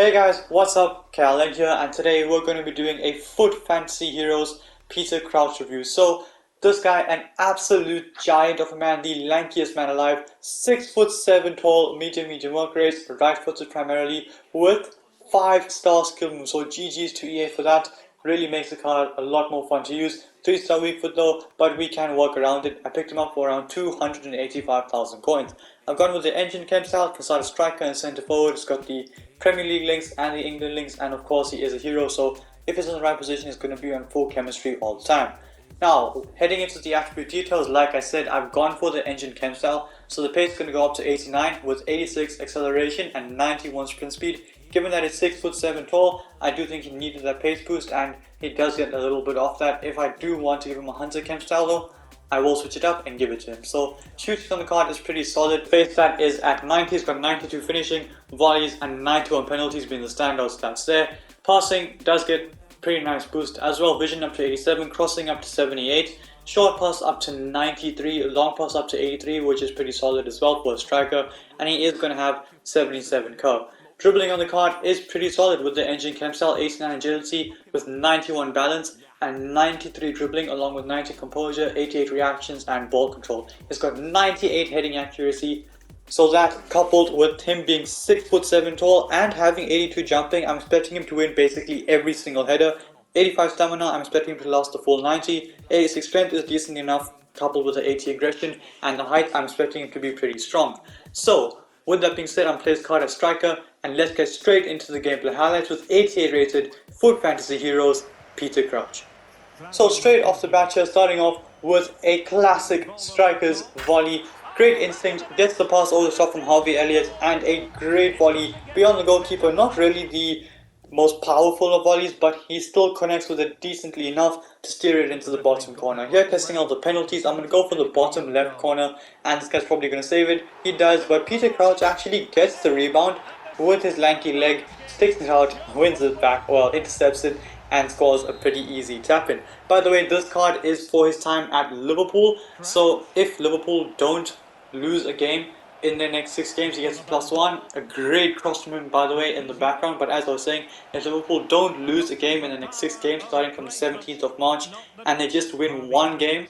Hey guys, what's up? Kalen here, and today we're going to be doing a Foot Fantasy Heroes Peter Crouch review. So, this guy, an absolute giant of a man, the lankiest man alive, 6'7" tall, medium work rate, right-footed primarily, with 5-star skill moves. So GG's to EA for that. Really makes the card a lot more fun to use. 3-star weak foot though, but we can work around it. I picked him up for around 285,000 coins. I've gone with the engine chem style for starter striker and centre forward. It's got the Premier League links and the England links, and of course he is a hero, so if he's in the right position he's going to be on full chemistry all the time. Now, heading into the attribute details, like I said, I've gone for the engine chem style, so the pace is going to go up to 89 with 86 acceleration and 91 sprint speed. Given that he's 6'7" tall, I do think he needed that pace boost, and he does get a little bit off that. If I do want to give him a hunter chem style though, I will switch it up and give it to him. So shooting on the card is pretty solid. Face stat is at 90, he's got 92 finishing, volleys and 91 penalties being the standout stats there. Passing does get pretty nice boost as well. Vision up to 87, crossing up to 78, short pass up to 93, long pass up to 83, which is pretty solid as well for a striker, and he is going to have 77 curve. Dribbling on the card is pretty solid with the engine chem style, 89 agility with 91 balance and 93 dribbling along with 90 composure, 88 reactions and ball control. He's got 98 heading accuracy. So that coupled with him being 6'7" tall and having 82 jumping, I'm expecting him to win basically every single header. 85 stamina, I'm expecting him to last the full 90. 86 strength is decent enough coupled with the 80 aggression, and the height I'm expecting him to be pretty strong. So with that being said, I'm playing this card as striker, and let's get straight into the gameplay highlights with 88 rated Foot Fantasy Heroes Peter Crouch. So straight off the bat here, starting off with a classic striker's volley. Great instinct, gets the pass over the top from Harvey Elliott, and a great volley beyond the goalkeeper. Not really the most powerful of volleys, but he still connects with it decently enough to steer it into the bottom corner. Here testing out the penalties, I'm going to go for the bottom left corner, and this guy's probably going to save it. He does, but Peter Crouch actually gets the rebound with his lanky leg, sticks it out, wins it back, well, intercepts it, and scores a pretty easy tap-in. By the way, this card is for his time at Liverpool, so if Liverpool don't lose a game in their next 6 games, he gets +1. A great cross from him, by the way, in the background. But as I was saying, if Liverpool don't lose a game in the next 6 games starting from the 17th of March, and they just win 1 game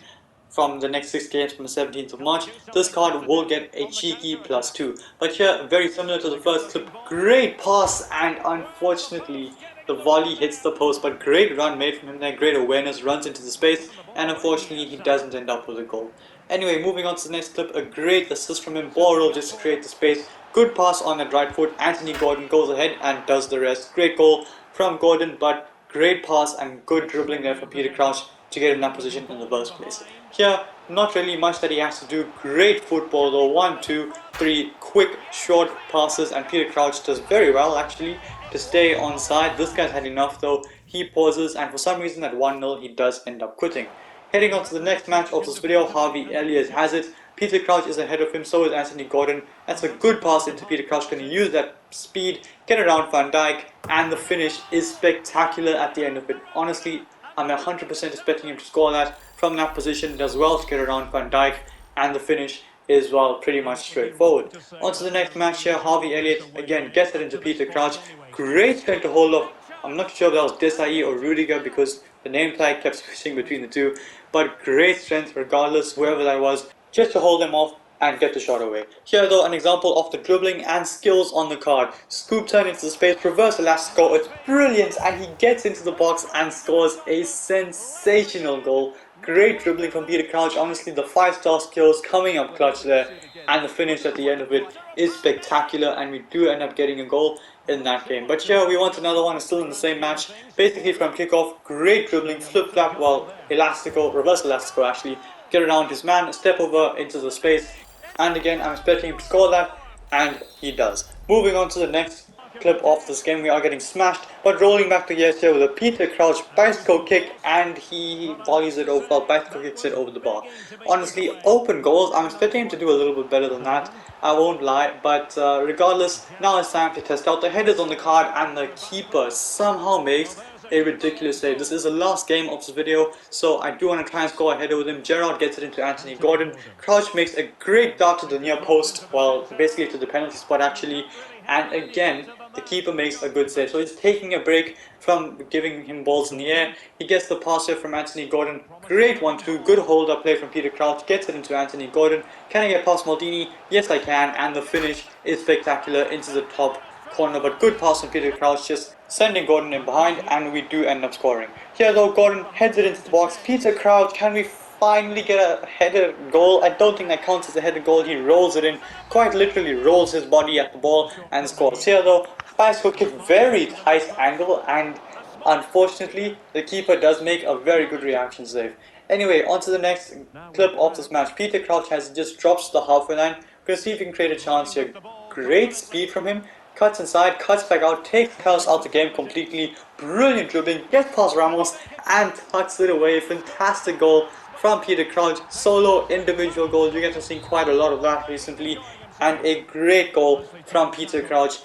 from the next 6 games from the 17th of March, this card will get a cheeky +2. But here, very similar to the first clip, great pass, and unfortunately the volley hits the post, but great run made from him there, great awareness, runs into the space, and unfortunately he doesn't end up with a goal. Anyway, moving on to the next clip, a great assist from him, ball roll just to create the space, good pass on that right foot, Anthony Gordon goes ahead and does the rest. Great goal from Gordon, but great pass and good dribbling there for Peter Crouch to get in that position in the first place. Here, not really much that he has to do. Great football though, 1, 2, 3 quick short passes, and Peter Crouch does very well actually to stay onside. This guy's had enough though, he pauses, and for some reason at 1-0 he does end up quitting. Heading on to the next match of this video, Harvey Elliott has it. Peter Crouch is ahead of him, so is Anthony Gordon. That's a good pass into Peter Crouch. Can use that speed, get around Van Dijk, and the finish is spectacular at the end of it. Honestly, I'm 100% expecting him to score that from that position. Does well to get around Van Dijk, and the finish is, well, pretty much straightforward. On to the next match here, Harvey Elliott again gets it into Peter Crouch. Great strength to hold up. I'm not sure if that was Desai or Rudiger because the name tag kept switching between the two, but great strength regardless, whoever that was, just to hold them off and get the shot away. Here though, an example of the dribbling and skills on the card. Scoop turn into the space, reverse elastic, it's brilliant, and he gets into the box and scores a sensational goal. Great dribbling from Peter Crouch. Honestly, the 5-star skills coming up clutch there, and the finish at the end of it is spectacular, and we do end up getting a goal in that game. But here we want another one, still in the same match. Basically from kickoff, great dribbling, flip-flap, well, elastico, reverse elastico actually, get around his man, step over into the space, and again I'm expecting him to score that, and he does. Moving on to the next clip of this game, we are getting smashed, but rolling back the gears here with a Peter Crouch bicycle kick, and he volleys it over, well, bicycle kicks it over the bar. Honestly, open goals, I'm expecting him to do a little bit better than that, I won't lie, but regardless, now it's time to test out the headers on the card, and the keeper somehow makes a ridiculous save. This is the last game of this video, so I do want to try and score a header with him. Gerrard gets it into Anthony Gordon. Crouch makes a great dart to the near post, well, basically to the penalty spot actually, and again, the keeper makes a good save. So he's taking a break from giving him balls in the air. He gets the pass here from Anthony Gordon. Great 1-2, good hold-up play from Peter Crouch. Gets it into Anthony Gordon. Can I get past Maldini? Yes, I can. And the finish is spectacular into the top corner. But good pass from Peter Crouch, just sending Gordon in behind, and we do end up scoring. Here though, Gordon heads it into the box. Peter Crouch, can we finally get a header goal? I don't think that counts as a header goal. He rolls it in, quite literally rolls his body at the ball and scores. Here though, bicycle kick, very tight angle, and unfortunately the keeper does make a very good reaction save. Anyway, on to the next clip of this match. Peter Crouch has just drops to the halfway line. We're going to see if we can create a chance here. Great speed from him. Cuts inside, cuts back out, takes Palace out the game completely. Brilliant dribbling, gets past Ramos and tucks it away. Fantastic goal from Peter Crouch. Solo individual goals, you guys have seen quite a lot of that recently. And a great goal from Peter Crouch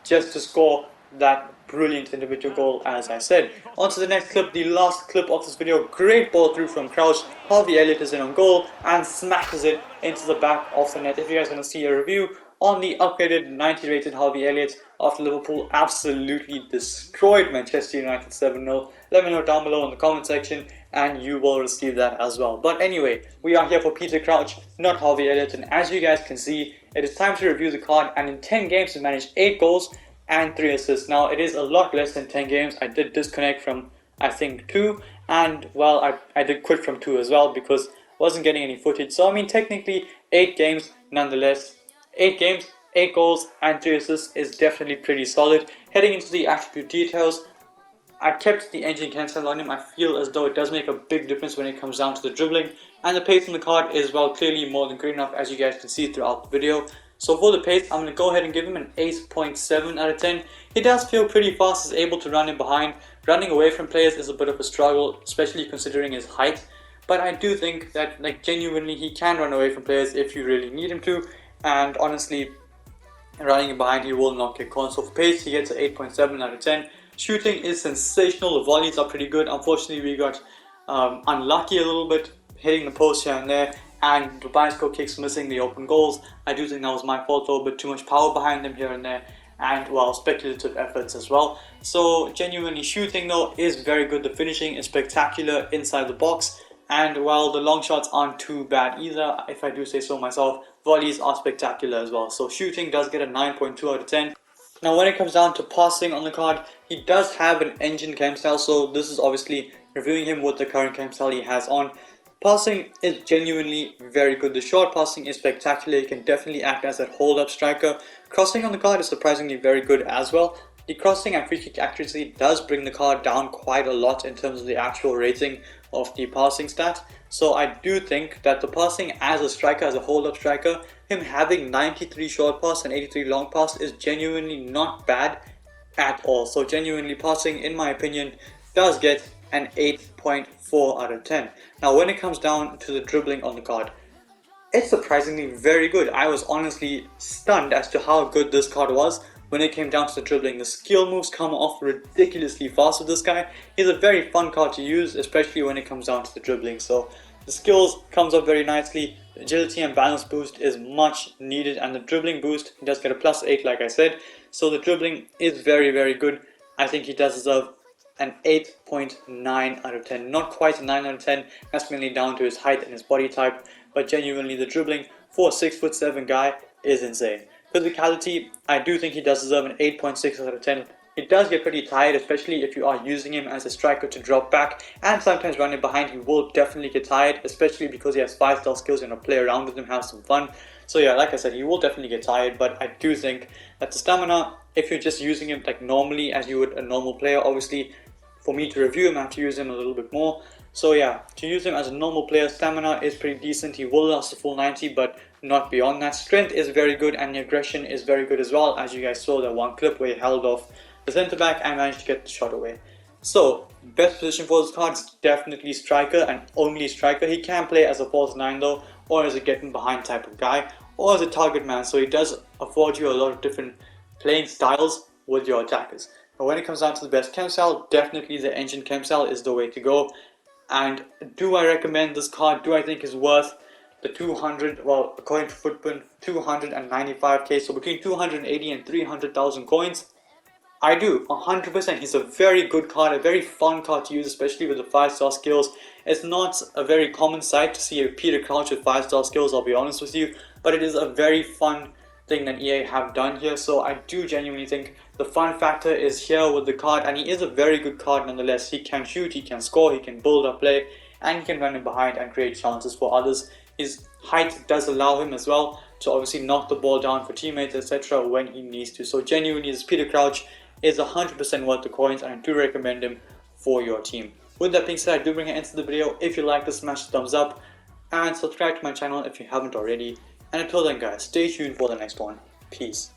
just to score that brilliant individual goal, as I said. On to the next clip, the last clip of this video. Great ball through from Crouch. Harvey Elliott is in on goal and smashes it into the back of the net. If you guys want to see a review on the upgraded 90 rated Harvey Elliott after Liverpool absolutely destroyed Manchester United 7-0, let me know down below in the comment section and you will receive that as well. But anyway, we are here for Peter Crouch, not Harvey Elliott, and as you guys can see, it is time to review the card. And in 10 games he managed 8 goals and 3 assists. Now it is a lot less than 10 games. I did disconnect from I think 2, and well I did quit from 2 as well because wasn't getting any footage. So I mean technically 8 games nonetheless. 8 games, 8 goals and 3 assists is definitely pretty solid. Heading into the attribute details, I kept the engine cancel on him. I feel as though it does make a big difference when it comes down to the dribbling, and the pace on the card is well clearly more than good enough, as you guys can see throughout the video. So for the pace, I'm going to go ahead and give him an 8.7 out of 10. He does feel pretty fast, is able to run in behind. Running away from players is a bit of a struggle, especially considering his height. But I do think that genuinely he can run away from players if you really need him to. And honestly, running in behind he will not get corners. So for pace, he gets an 8.7 out of 10. Shooting is sensational. The volleys are pretty good. Unfortunately, we got unlucky a little bit, hitting the post here and there, and the bicycle kicks missing the open goals. I do think that was my fault, though, a bit too much power behind them here and there, and well, speculative efforts as well. So genuinely, shooting though is very good. The finishing is spectacular inside the box, and well, the long shots aren't too bad either, if I do say so myself. Volleys are spectacular as well. So shooting does get a 9.2 out of 10. Now when it comes down to passing on the card, he does have an engine cam style, so this is obviously reviewing him with the current cam style he has on. Passing is genuinely very good. The short passing is spectacular. He can definitely act as a hold-up striker. Crossing on the card is surprisingly very good as well. The crossing and free kick accuracy does bring the card down quite a lot in terms of the actual rating of the passing stat. So I do think that the passing as a striker, as a hold-up striker, him having 93 short pass and 83 long pass is genuinely not bad at all. So genuinely passing, in my opinion, does get an 8.4 out of 10. Now when it comes down to the dribbling on the card, it's surprisingly very good. I was honestly stunned as to how good this card was when it came down to the dribbling. The skill moves come off ridiculously fast with this guy. He's a very fun card to use, especially when it comes down to the dribbling. So the skills comes up very nicely. The agility and balance boost is much needed, and the dribbling boost, he does get a +8 like I said. So the dribbling is very, very good. I think he does deserve an 8.9 out of 10. Not quite a 9 out of 10. That's mainly down to his height and his body type. But genuinely, the dribbling for a 6'7" guy is insane. Physicality, I do think he does deserve an 8.6 out of 10. It does get pretty tired, especially if you are using him as a striker to drop back and sometimes running behind. He will definitely get tired, especially because he has 5-star skills and play around with him, have some fun. So yeah, like I said, he will definitely get tired, but I do think that the stamina, if you're just using him like normally as you would a normal player, obviously for me to review him I have to use him a little bit more. So yeah, to use him as a normal player, stamina is pretty decent. He will last a full 90, but not beyond that. Strength is very good and aggression is very good as well, as you guys saw that one clip where he held off the centre back and managed to get the shot away. So best position for this card is definitely striker and only striker. He can play as a false 9 though, or as a getting behind type of guy, or as a target man, so he does afford you a lot of different playing styles with your attackers. But when it comes down to the best chem style, definitely the engine chem style is the way to go. And do I recommend this card? Do I think is worth the 200, well, according to Footprint, 295k, so between 280 and 300,000 coins? I do, 100%. He's a very good card, a very fun card to use, especially with the 5-star skills. It's not a very common sight to see a Peter Crouch with 5-star skills, I'll be honest with you, but it is a very fun thing that EA have done here, so I do genuinely think the fun factor is here with the card, and he is a very good card nonetheless. He can shoot, he can score, he can build up play, and he can run in behind and create chances for others. His height does allow him as well to obviously knock the ball down for teammates, etc. when he needs to. So genuinely, this Peter Crouch is 100% worth the coins, and I do recommend him for your team. With that being said, I do bring an end to the video. If you like this, smash the thumbs up and subscribe to my channel if you haven't already. And until then guys, stay tuned for the next one. Peace.